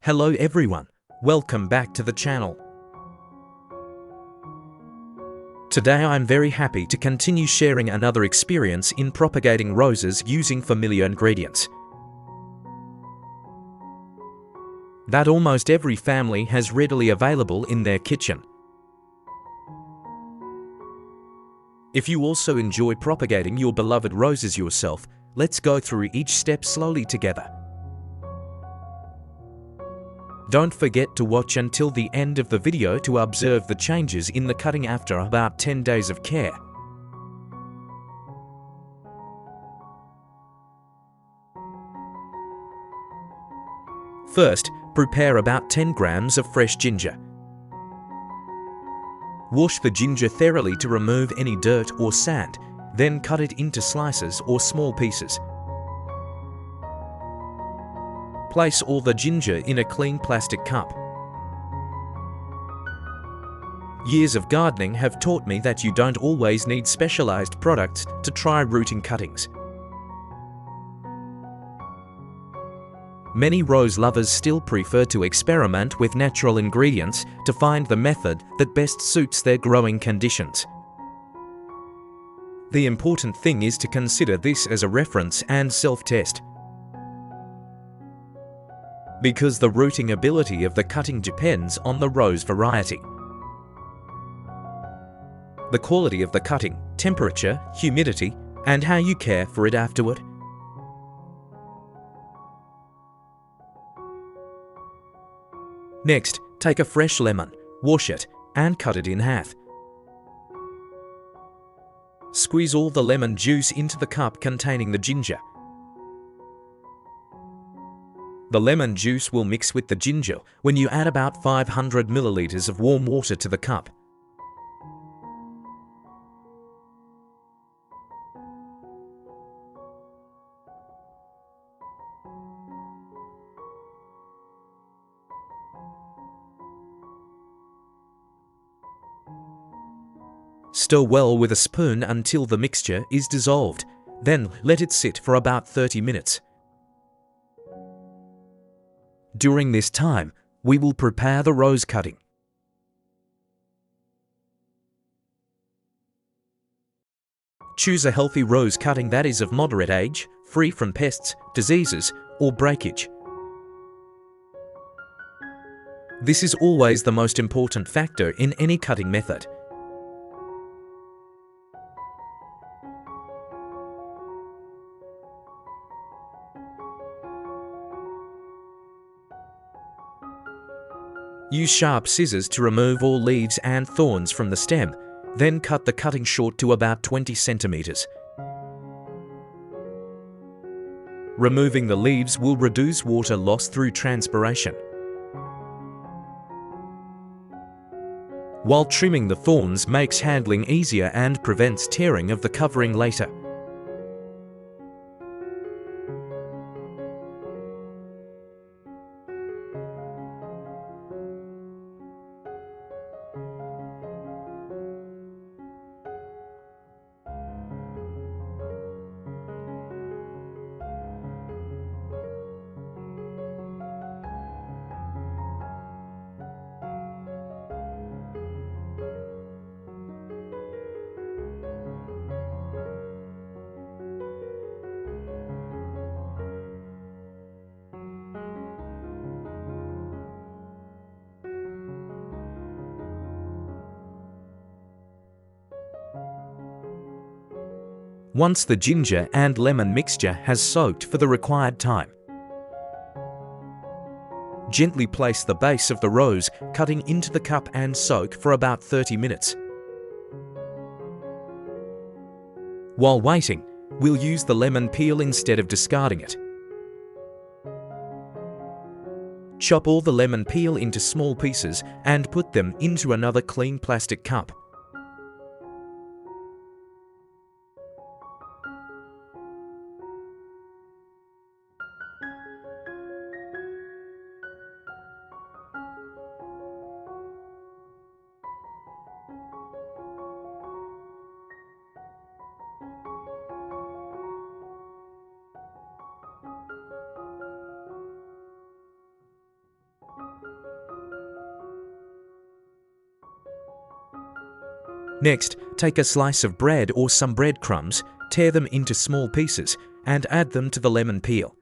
Hello everyone, welcome back to the channel. Today I'm very happy to continue sharing another experience in propagating roses using familiar ingredients that almost every family has readily available in their kitchen. If you also enjoy propagating your beloved roses yourself, let's go through each step slowly together. Don't forget to watch until the end of the video to observe the changes in the cutting after about 10 days of care. First, prepare about 10 grams of fresh ginger. Wash the ginger thoroughly to remove any dirt or sand, then cut it into slices or small pieces. Place all the ginger in a clean plastic cup. Years of gardening have taught me that you don't always need specialized products to try rooting cuttings. Many rose lovers still prefer to experiment with natural ingredients to find the method that best suits their growing conditions. The important thing is to consider this as a reference and self-test, because the rooting ability of the cutting depends on the rose variety, the quality of the cutting, temperature, humidity, and how you care for it afterward. Next, take a fresh lemon, wash it, and cut it in half. Squeeze all the lemon juice into the cup containing the ginger. The lemon juice will mix with the ginger when you add about 500 milliliters of warm water to the cup. Stir well with a spoon until the mixture is dissolved, then let it sit for about 30 minutes. During this time, we will prepare the rose cutting. Choose a healthy rose cutting that is of moderate age, free from pests, diseases, or breakage. This is always the most important factor in any cutting method. Use sharp scissors to remove all leaves and thorns from the stem, then cut the cutting short to about 20 centimeters. Removing the leaves will reduce water loss through transpiration, while trimming the thorns makes handling easier and prevents tearing of the covering later. Once the ginger and lemon mixture has soaked for the required time, gently place the base of the rose cutting into the cup and soak for about 30 minutes. While waiting, we'll use the lemon peel instead of discarding it. Chop all the lemon peel into small pieces and put them into another clean plastic cup. Next, take a slice of bread or some breadcrumbs, tear them into small pieces, and add them to the lemon peel.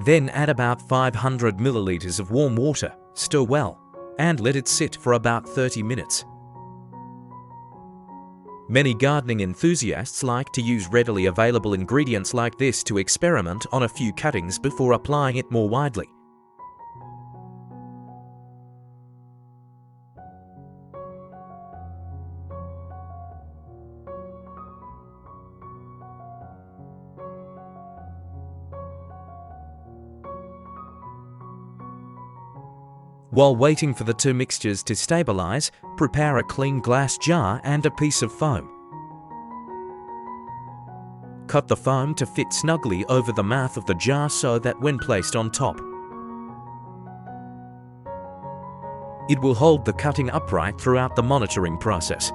Then add about 500 milliliters of warm water, stir well, and let it sit for about 30 minutes. Many gardening enthusiasts like to use readily available ingredients like this to experiment on a few cuttings before applying it more widely. While waiting for the two mixtures to stabilize, prepare a clean glass jar and a piece of foam. Cut the foam to fit snugly over the mouth of the jar so that when placed on top, it will hold the cutting upright throughout the monitoring process.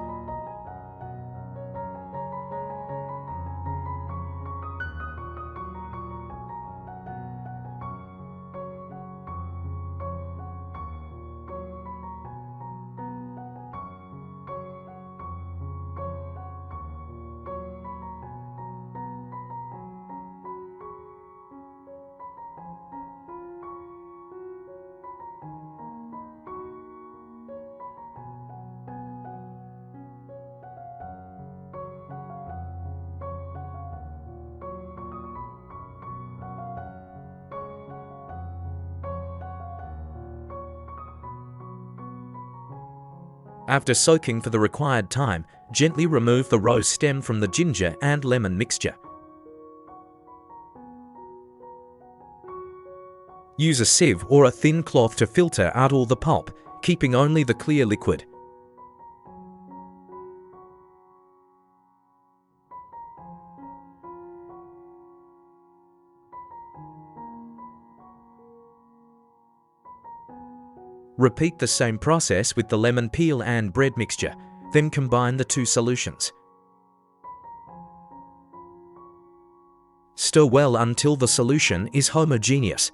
After soaking for the required time, gently remove the rose stem from the ginger and lemon mixture. Use a sieve or a thin cloth to filter out all the pulp, keeping only the clear liquid. Repeat the same process with the lemon peel and bread mixture, then combine the two solutions. Stir well until the solution is homogeneous.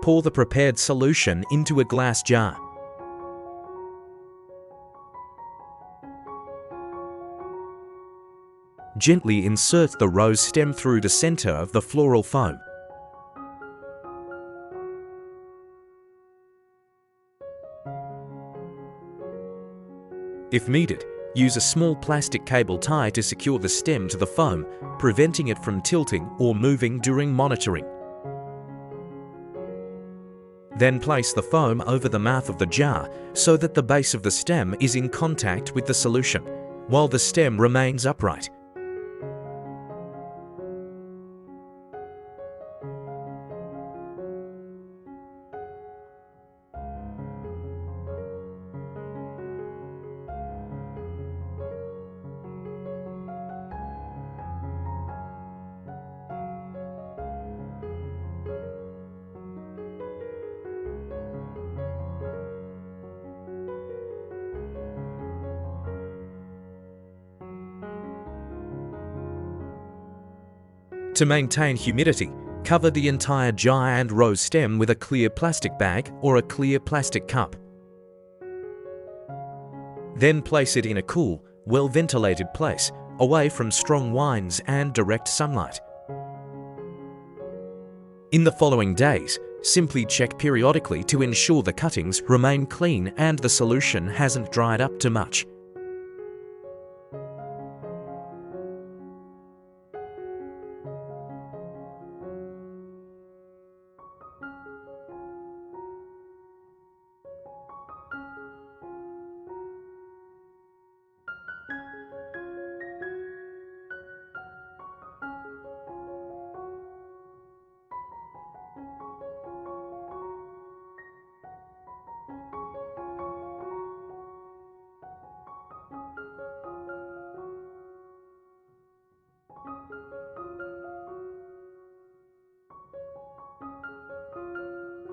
Pour the prepared solution into a glass jar. Gently insert the rose stem through the center of the floral foam. If needed, use a small plastic cable tie to secure the stem to the foam, preventing it from tilting or moving during monitoring. Then place the foam over the mouth of the jar so that the base of the stem is in contact with the solution, while the stem remains upright. To maintain humidity, cover the entire jar and rose stem with a clear plastic bag or a clear plastic cup. Then place it in a cool, well-ventilated place, away from strong winds and direct sunlight. In the following days, simply check periodically to ensure the cuttings remain clean and the solution hasn't dried up too much.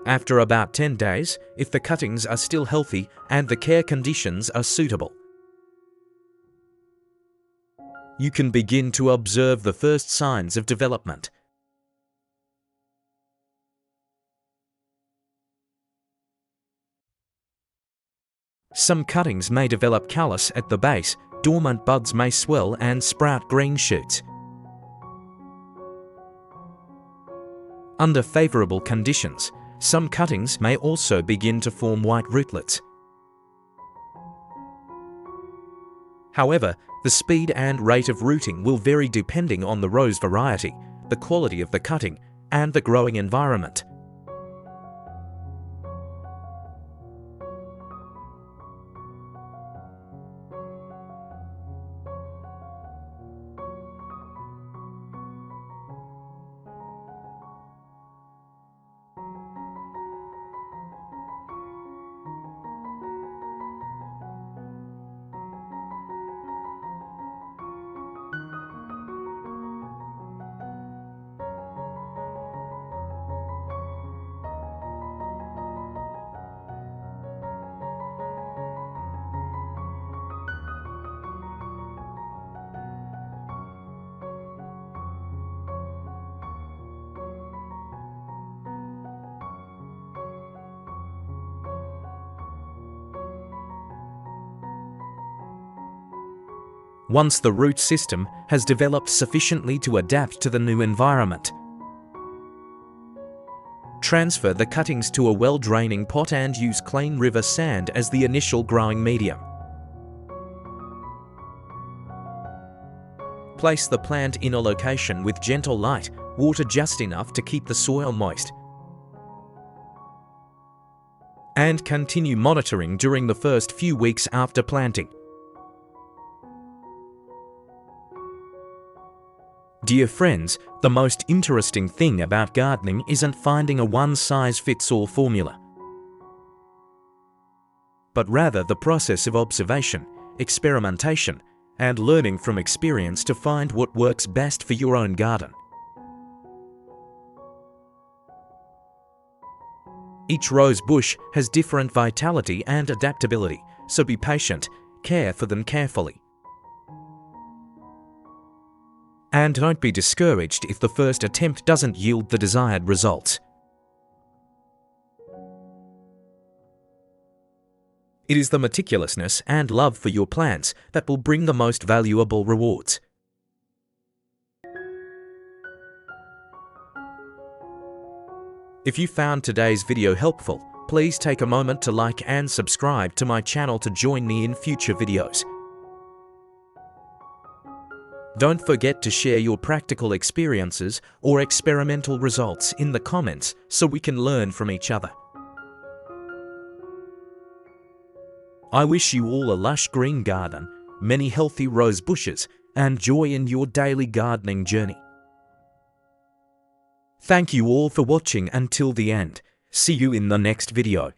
After about 10 days, if the cuttings are still healthy and the care conditions are suitable, you can begin to observe the first signs of development. Some cuttings may develop callus at the base, dormant buds may swell and sprout green shoots. Under favourable conditions, some cuttings may also begin to form white rootlets. However, the speed and rate of rooting will vary depending on the rose variety, the quality of the cutting, and the growing environment. Once the root system has developed sufficiently to adapt to the new environment, transfer the cuttings to a well-draining pot and use clean river sand as the initial growing medium. Place the plant in a location with gentle light, water just enough to keep the soil moist, and continue monitoring during the first few weeks after planting. Dear friends, the most interesting thing about gardening isn't finding a one-size-fits-all formula, but rather the process of observation, experimentation, and learning from experience to find what works best for your own garden. Each rose bush has different vitality and adaptability, so be patient, care for them carefully. And don't be discouraged if the first attempt doesn't yield the desired results. It is the meticulousness and love for your plants that will bring the most valuable rewards. If you found today's video helpful, please take a moment to like and subscribe to my channel to join me in future videos. Don't forget to share your practical experiences or experimental results in the comments so we can learn from each other. I wish you all a lush green garden, many healthy rose bushes, and joy in your daily gardening journey. Thank you all for watching until the end. See you in the next video.